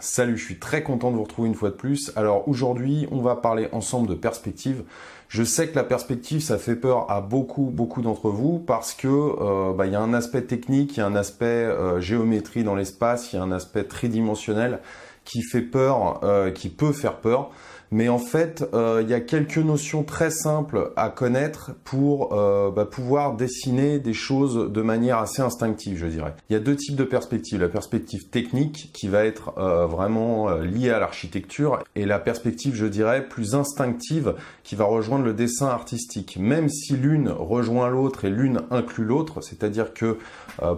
Salut, je suis très content de vous retrouver une fois de plus. Alors aujourd'hui, on va parler ensemble de perspective. Je sais que la perspective, ça fait peur à beaucoup d'entre vous parce que y a un aspect technique, il y a un aspect géométrie dans l'espace, il y a un aspect tridimensionnel qui fait peur, qui peut faire peur. Mais en fait, il y a quelques notions très simples à connaître pour pouvoir dessiner des choses de manière assez instinctive, je dirais. Il y a deux types de perspectives. La perspective technique qui va être vraiment liée à l'architecture et la perspective, je dirais, plus instinctive qui va rejoindre le dessin artistique. Même si l'une rejoint l'autre et l'une inclut l'autre, c'est-à-dire que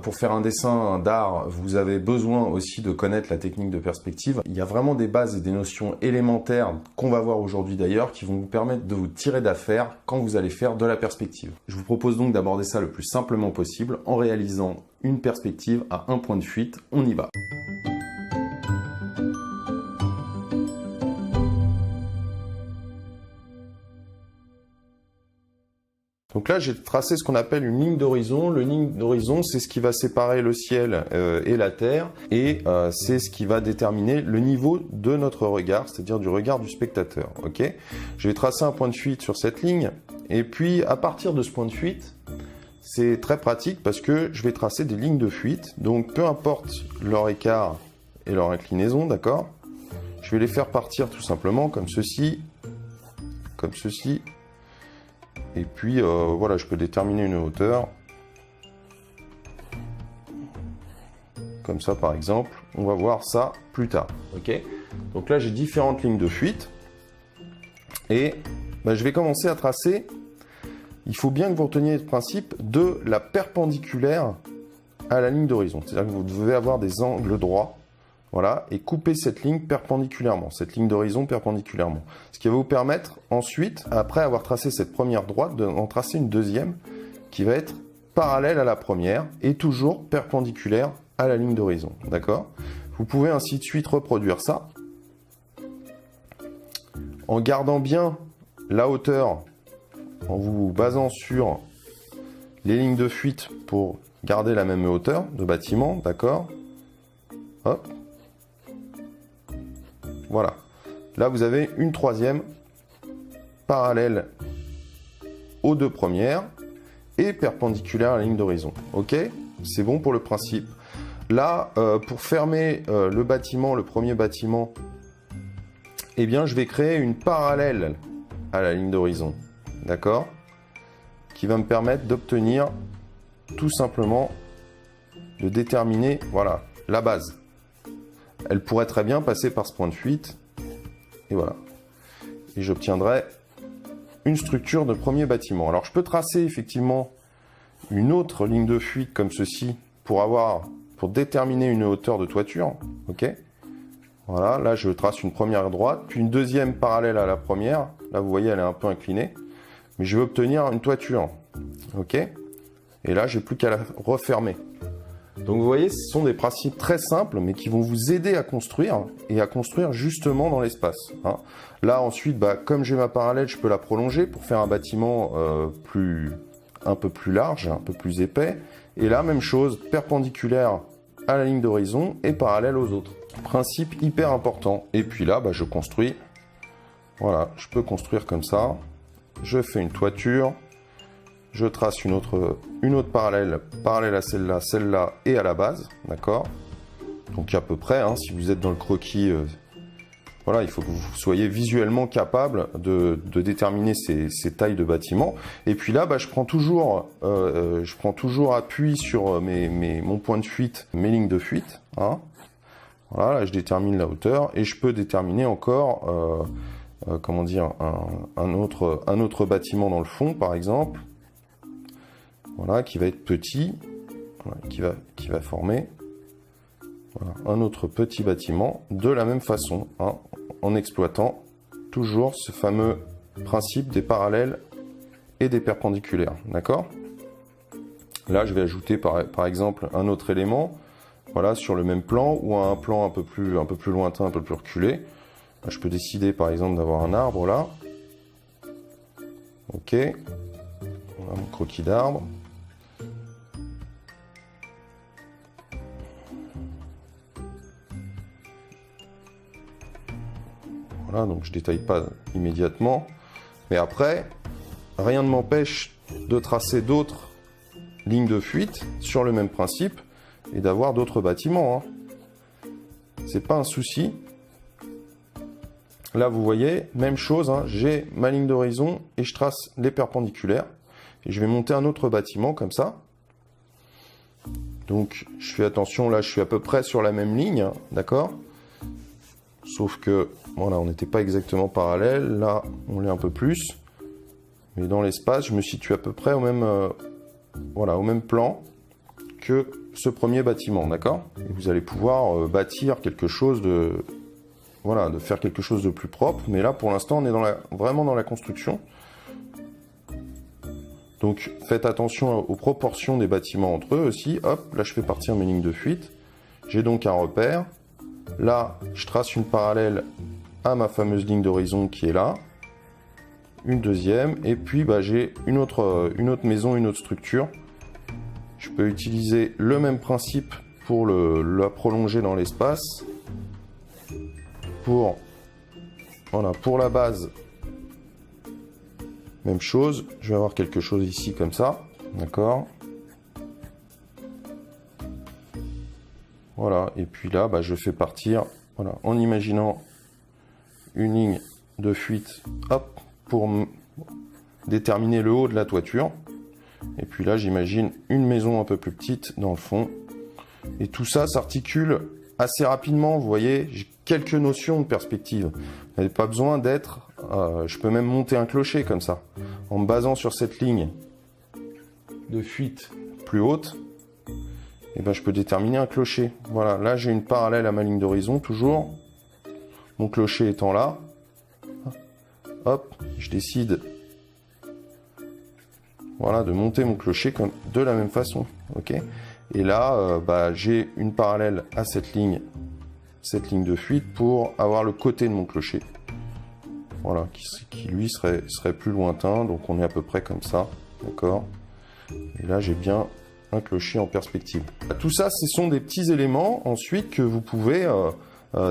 pour faire un dessin d'art, vous avez besoin aussi de connaître la technique de perspective. Il y a vraiment des bases et des notions élémentaires qu'on va voir aujourd'hui d'ailleurs, qui vont vous permettre de vous tirer d'affaire quand vous allez faire de la perspective. Je vous propose donc d'aborder ça le plus simplement possible en réalisant une perspective à un point de fuite. On y va. Donc là, j'ai tracé ce qu'on appelle une ligne d'horizon. Le ligne d'horizon, c'est ce qui va séparer le ciel et la terre, et c'est ce qui va déterminer le niveau de notre regard, c'est-à-dire du regard du spectateur. Ok ? Je vais tracer un point de fuite sur cette ligne, et puis à partir de ce point de fuite, c'est très pratique parce que je vais tracer des lignes de fuite. Donc peu importe leur écart et leur inclinaison, d'accord ? Je vais les faire partir tout simplement comme ceci, comme ceci. Et puis voilà, je peux déterminer une hauteur. Comme ça par exemple. On va voir ça plus tard. Ok ? Donc là j'ai différentes lignes de fuite. Et je vais commencer à tracer. Il faut bien que vous reteniez le principe de la perpendiculaire à la ligne d'horizon. C'est-à-dire que vous devez avoir des angles droits. Voilà, et couper cette ligne perpendiculairement, cette ligne d'horizon perpendiculairement. Ce qui va vous permettre ensuite, après avoir tracé cette première droite, d'en tracer une deuxième qui va être parallèle à la première et toujours perpendiculaire à la ligne d'horizon. D'accord ? Vous pouvez ainsi de suite reproduire ça en gardant bien la hauteur, en vous basant sur les lignes de fuite pour garder la même hauteur de bâtiment. D'accord ? Hop. Voilà. Là, vous avez une troisième parallèle aux deux premières et perpendiculaire à la ligne d'horizon. Ok ? C'est bon pour le principe. Là, pour fermer le bâtiment, le premier bâtiment, eh bien, je vais créer une parallèle à la ligne d'horizon. D'accord ? Qui va me permettre d'obtenir tout simplement de déterminer, voilà, la base. Elle pourrait très bien passer par ce point de fuite. Et voilà. Et j'obtiendrai une structure de premier bâtiment. Alors je peux tracer effectivement une autre ligne de fuite comme ceci pour déterminer une hauteur de toiture. Ok ? Voilà, là je trace une première droite, puis une deuxième parallèle à la première. Là vous voyez elle est un peu inclinée. Mais je vais obtenir une toiture. Ok ? Et là j'ai plus qu'à la refermer. Donc vous voyez, ce sont des principes très simples, mais qui vont vous aider à construire, et à construire justement dans l'espace. Hein. Là ensuite, comme j'ai ma parallèle, je peux la prolonger pour faire un bâtiment un peu plus large, un peu plus épais. Et là, même chose, perpendiculaire à la ligne d'horizon et parallèle aux autres. Principe hyper important. Et puis là, je construis. Voilà, je peux construire comme ça. Je fais une toiture. Je trace une autre parallèle à celle-là et à la base, d'accord ? Donc à peu près, hein, si vous êtes dans le croquis, voilà, il faut que vous soyez visuellement capable de déterminer ces tailles de bâtiments. Et puis là, je prends toujours appui sur mon point de fuite, mes lignes de fuite. Hein. Voilà, là je détermine la hauteur et je peux déterminer encore, un autre bâtiment dans le fond, par exemple. Voilà, qui va être petit, voilà, qui va former un autre petit bâtiment de la même façon, hein, en exploitant toujours ce fameux principe des parallèles et des perpendiculaires. D'accord ? Là, je vais ajouter par exemple un autre élément, voilà, sur le même plan ou un plan un peu plus lointain, un peu plus reculé. Là, je peux décider par exemple d'avoir un arbre là. Ok, voilà mon croquis d'arbre. Voilà, donc je détaille pas immédiatement. Mais après, rien ne m'empêche de tracer d'autres lignes de fuite sur le même principe et d'avoir d'autres bâtiments. C'est pas un souci. Là, vous voyez, même chose, j'ai ma ligne d'horizon et je trace les perpendiculaires. Et je vais monter un autre bâtiment comme ça. Donc, je fais attention, là, je suis à peu près sur la même ligne, d'accord? Sauf que, voilà, on n'était pas exactement parallèle. Là, on l'est un peu plus. Mais dans l'espace, je me situe à peu près au même, voilà, au même plan que ce premier bâtiment, d'accord? Et vous allez pouvoir bâtir quelque chose de... Voilà, de faire quelque chose de plus propre. Mais là, pour l'instant, on est vraiment dans la construction. Donc, faites attention aux proportions des bâtiments entre eux aussi. Hop, là, je fais partir mes lignes de fuite. J'ai donc un repère. Là, je trace une parallèle à ma fameuse ligne d'horizon qui est là. Une deuxième. Et puis, j'ai une autre maison, une autre structure. Je peux utiliser le même principe pour la prolonger dans l'espace. Pour la base, même chose, je vais avoir quelque chose ici comme ça, d'accord? Voilà, et puis là, je fais partir, voilà, en imaginant une ligne de fuite, hop, pour déterminer le haut de la toiture. Et puis là, j'imagine une maison un peu plus petite dans le fond. Et tout ça s'articule assez rapidement, vous voyez, j'ai quelques notions de perspective. Vous n'avez pas besoin d'être... je peux même monter un clocher comme ça. En me basant sur cette ligne de fuite plus haute, et je peux déterminer un clocher. Voilà, là j'ai une parallèle à ma ligne d'horizon, toujours. Mon clocher étant là. Hop, je décide voilà, de monter mon clocher de la même façon. Ok. Et là, j'ai une parallèle à cette ligne de fuite pour avoir le côté de mon clocher. Voilà, qui lui serait plus lointain, donc on est à peu près comme ça, d'accord? Et là, j'ai bien un clocher en perspective. Tout ça, ce sont des petits éléments ensuite que vous pouvez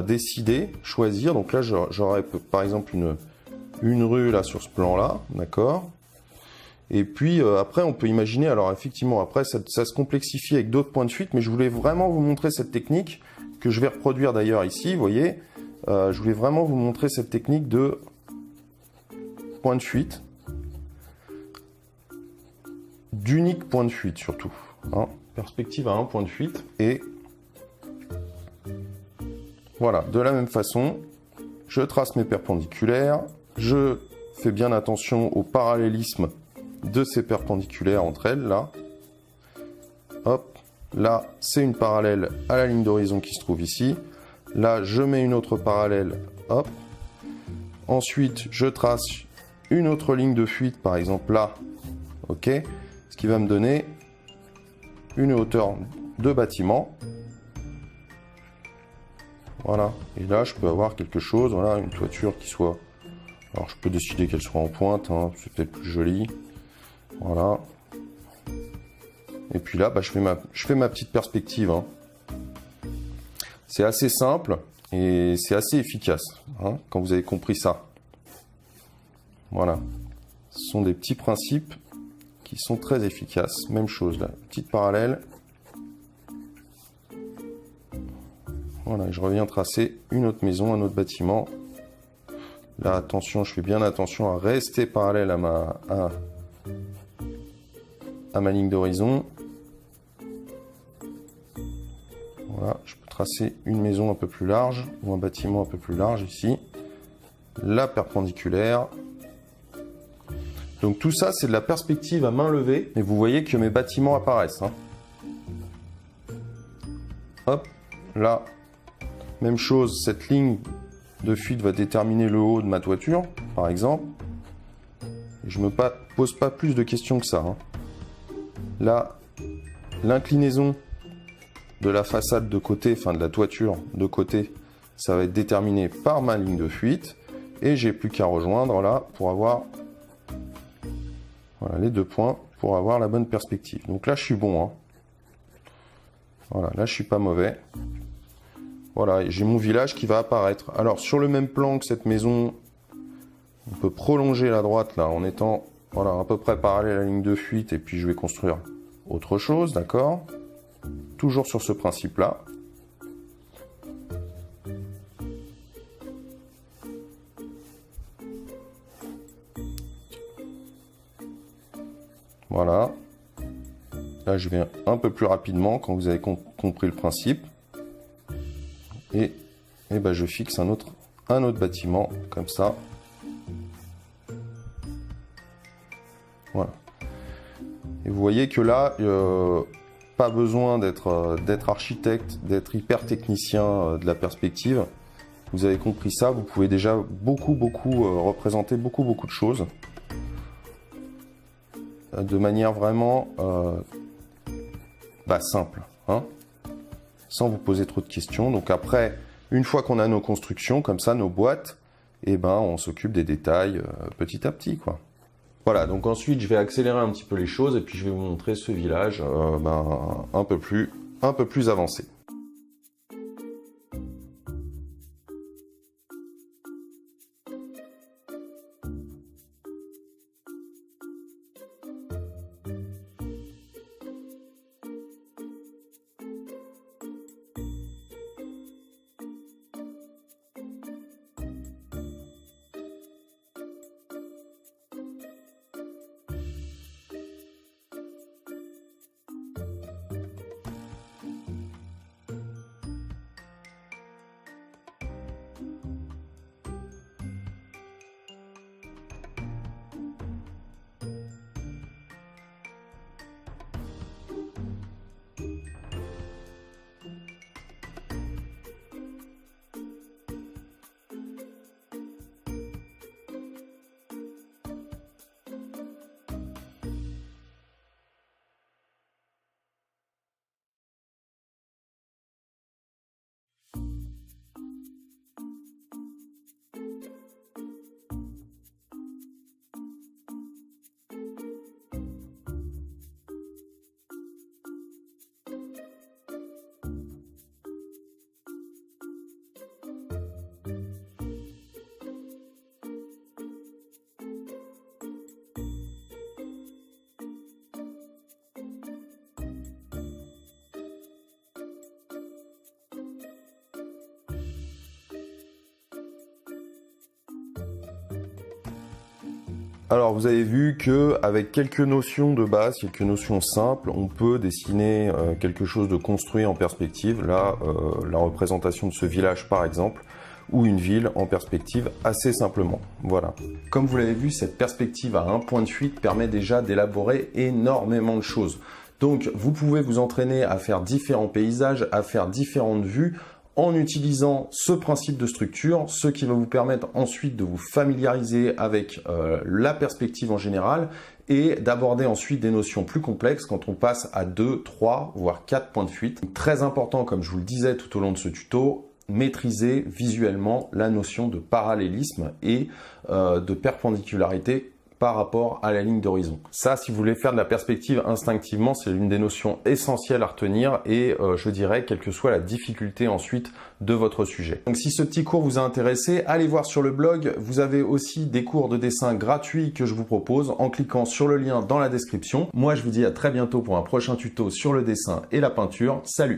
décider, choisir. Donc là, j'aurais par exemple une rue là sur ce plan-là, d'accord? Et puis après, on peut imaginer, alors effectivement, après, ça se complexifie avec d'autres points de fuite, mais je voulais vraiment vous montrer cette technique, que je vais reproduire d'ailleurs ici, vous voyez. Je voulais vraiment vous montrer cette technique de point de fuite, d'unique point de fuite surtout. Perspective à un point de fuite, et voilà, de la même façon, je trace mes perpendiculaires, je fais bien attention au parallélisme de ces perpendiculaires entre elles, là. Hop, là, c'est une parallèle à la ligne d'horizon qui se trouve ici. Là, je mets une autre parallèle, hop. Ensuite, je trace une autre ligne de fuite, par exemple là, ok. Ce qui va me donner une hauteur de bâtiment. Voilà, et là, je peux avoir quelque chose, voilà, une toiture qui soit... Alors, je peux décider qu'elle soit en pointe, c'est peut-être plus joli. Voilà. Et puis là, je fais ma petite perspective. C'est assez simple et c'est assez efficace quand vous avez compris ça. Voilà. Ce sont des petits principes qui sont très efficaces. Même chose là, petite parallèle. Voilà, je reviens tracer une autre maison, un autre bâtiment. Là, attention, je fais bien attention à rester parallèle à ma ligne d'horizon. Voilà, je peux tracer une maison un peu plus large ou un bâtiment un peu plus large ici. La perpendiculaire. Donc tout ça, c'est de la perspective à main levée. Et vous voyez que mes bâtiments apparaissent. Hop, là, même chose, cette ligne de fuite va déterminer le haut de ma toiture, par exemple. Et je ne me pose pas plus de questions que ça. Là, l'inclinaison de la façade de côté, enfin de la toiture de côté, ça va être déterminé par ma ligne de fuite. Et j'ai plus qu'à rejoindre là pour avoir voilà, les deux points pour avoir la bonne perspective. Donc là, je suis bon. Voilà, là, je suis pas mauvais. Voilà, j'ai mon village qui va apparaître. Alors, sur le même plan que cette maison, on peut prolonger la droite là en étant voilà, à peu près parallèle à la ligne de fuite, et puis je vais construire autre chose, d'accord? Toujours sur ce principe-là. Voilà. Là, je vais un peu plus rapidement quand vous avez compris le principe. Et ben, je fixe un autre bâtiment comme ça. Voilà. Et vous voyez que là, pas besoin d'être architecte, d'être hyper technicien de la perspective. Vous avez compris ça, vous pouvez déjà beaucoup représenter beaucoup de choses de manière vraiment simple, hein, sans vous poser trop de questions. Donc après, une fois qu'on a nos constructions, comme ça, nos boîtes, et ben on s'occupe des détails petit à petit, quoi. Voilà, donc ensuite je vais accélérer un petit peu les choses et puis je vais vous montrer ce village un peu plus avancé. Alors vous avez vu que avec quelques notions de base, quelques notions simples, on peut dessiner quelque chose de construit en perspective. Là, la représentation de ce village par exemple, ou une ville en perspective assez simplement. Voilà. Comme vous l'avez vu, cette perspective à un point de fuite permet déjà d'élaborer énormément de choses. Donc vous pouvez vous entraîner à faire différents paysages, à faire différentes vues, en utilisant ce principe de structure, ce qui va vous permettre ensuite de vous familiariser avec la perspective en général et d'aborder ensuite des notions plus complexes quand on passe à 2, 3, voire 4 points de fuite. Très important, comme je vous le disais tout au long de ce tuto, maîtriser visuellement la notion de parallélisme et de perpendicularité par rapport à la ligne d'horizon. Ça, si vous voulez faire de la perspective instinctivement, c'est l'une des notions essentielles à retenir et je dirais, quelle que soit la difficulté ensuite de votre sujet. Donc si ce petit cours vous a intéressé, allez voir sur le blog, vous avez aussi des cours de dessin gratuits que je vous propose en cliquant sur le lien dans la description. Moi, je vous dis à très bientôt pour un prochain tuto sur le dessin et la peinture. Salut!